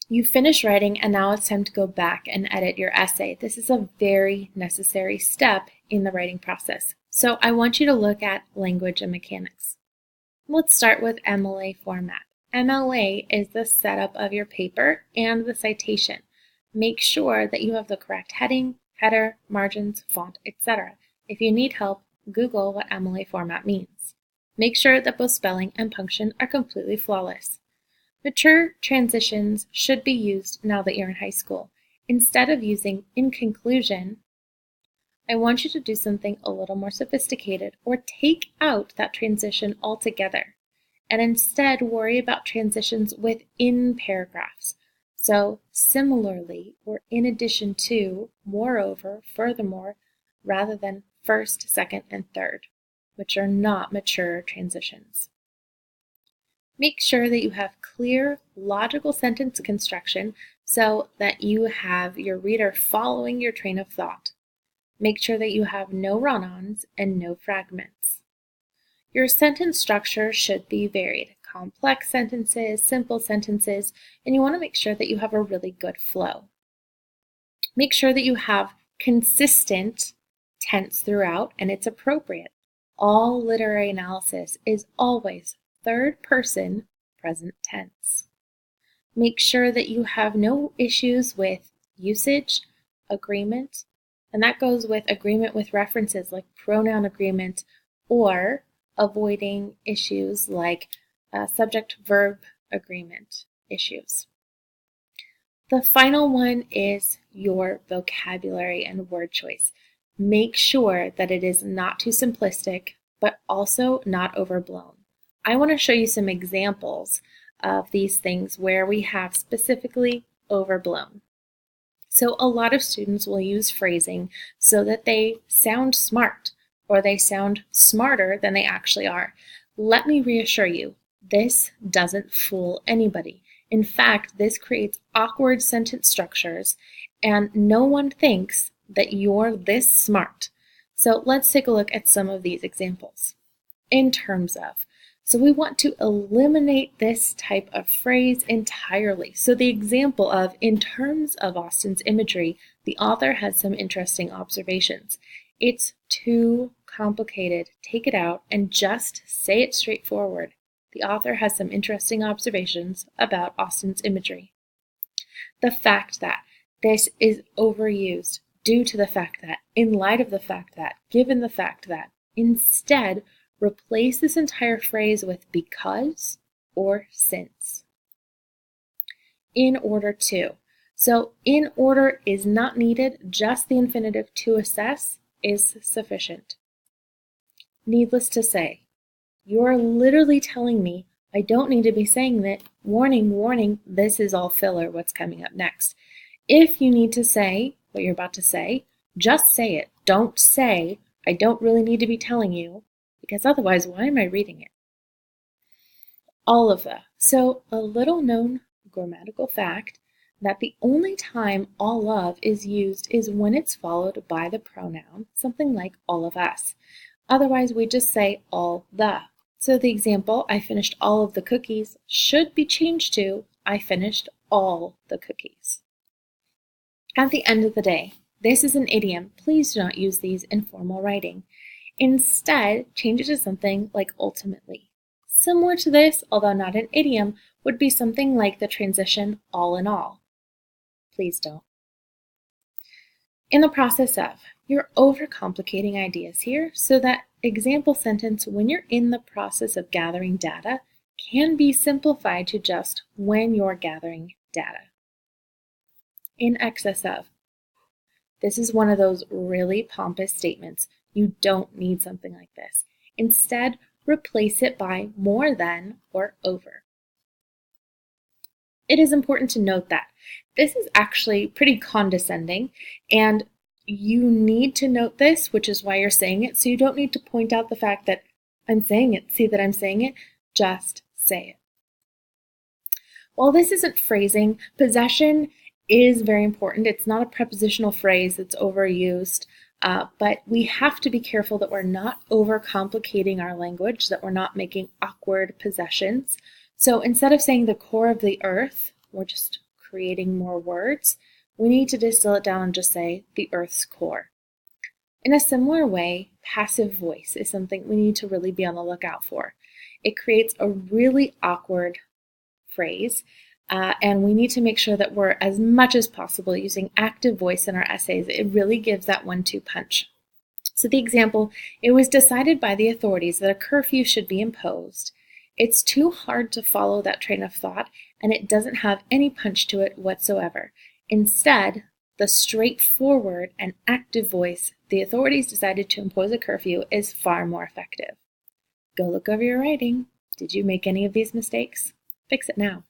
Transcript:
You finish writing and now it's time to go back and edit your essay. This is a very necessary step in the writing process. So I want you to look at language and mechanics. Let's start with MLA format. MLA is the setup of your paper and the citation. Make sure that you have the correct heading, header, margins, font, etc. If you need help, Google what MLA format means. Make sure that both spelling and punctuation are completely flawless. Mature transitions should be used now that you're in high school. Instead of using in conclusion, I want you to do something a little more sophisticated or take out that transition altogether and instead worry about transitions within paragraphs. So similarly, or in addition to, moreover, furthermore, rather than first, second, and third, which are not mature transitions. Make sure that you have clear, logical sentence construction so that you have your reader following your train of thought. Make sure that you have no run-ons and no fragments. Your sentence structure should be varied. Complex sentences, simple sentences, and you want to make sure that you have a really good flow. Make sure that you have consistent tense throughout and it's appropriate. All literary analysis is always third person present tense. Make sure that you have no issues with usage, agreement, and that goes with agreement with references like pronoun agreement or avoiding issues like subject-verb agreement issues. The final one is your vocabulary and word choice. Make sure that it is not too simplistic, but also not overblown. I want to show you some examples of these things where we have specifically overblown. So a lot of students will use phrasing so that they sound smart or they sound smarter than they actually are. Let me reassure you, this doesn't fool anybody. In fact, this creates awkward sentence structures and no one thinks that you're this smart. So let's take a look at some of these examples. In terms of, so we want to eliminate this type of phrase entirely. So the example of, in terms of Austen's imagery, the author has some interesting observations. It's too complicated. Take it out and just say it straightforward. The author has some interesting observations about Austen's imagery. The fact that this is overused due to the fact that, in light of the fact that, given the fact that, instead, replace this entire phrase with because or since. In order to. So in order is not needed, just the infinitive to assess is sufficient. Needless to say, you're literally telling me I don't need to be saying that, warning, warning, this is all filler, what's coming up next. If you need to say what you're about to say, just say it. Don't say, I don't really need to be telling you, because otherwise, why am I reading it? All of the. So a little known grammatical fact that the only time all of is used is when it's followed by the pronoun, something like all of us. Otherwise, we just say all the. So the example, I finished all of the cookies, should be changed to, I finished all the cookies. At the end of the day, this is an idiom. Please do not use these in formal writing. Instead, change it to something like ultimately. Similar to this, although not an idiom, would be something like the transition all in all. Please don't. In the process of, you're overcomplicating ideas here so that example sentence when you're in the process of gathering data can be simplified to just when you're gathering data. In excess of. This is one of those really pompous statements. You don't need something like this. Instead, replace it by more than or over. It is important to note that this is actually pretty condescending, and you need to note this, which is why you're saying it, so you don't need to point out the fact that I'm saying it, see that I'm saying it, just say it. While this isn't phrasing, possession is very important. It's not a prepositional phrase that's overused. But we have to be careful that we're not overcomplicating our language, that we're not making awkward possessions. So instead of saying the core of the earth, we're just creating more words, we need to distill it down and just say the Earth's core. In a similar way, passive voice is something we need to really be on the lookout for. It creates a really awkward phrase, and we need to make sure that we're, as much as possible, using active voice in our essays. It really gives that 1-2 punch. So the example, it was decided by the authorities that a curfew should be imposed. It's too hard to follow that train of thought, and it doesn't have any punch to it whatsoever. Instead, the straightforward and active voice, the authorities decided to impose a curfew, is far more effective. Go look over your writing. Did you make any of these mistakes? Fix it now.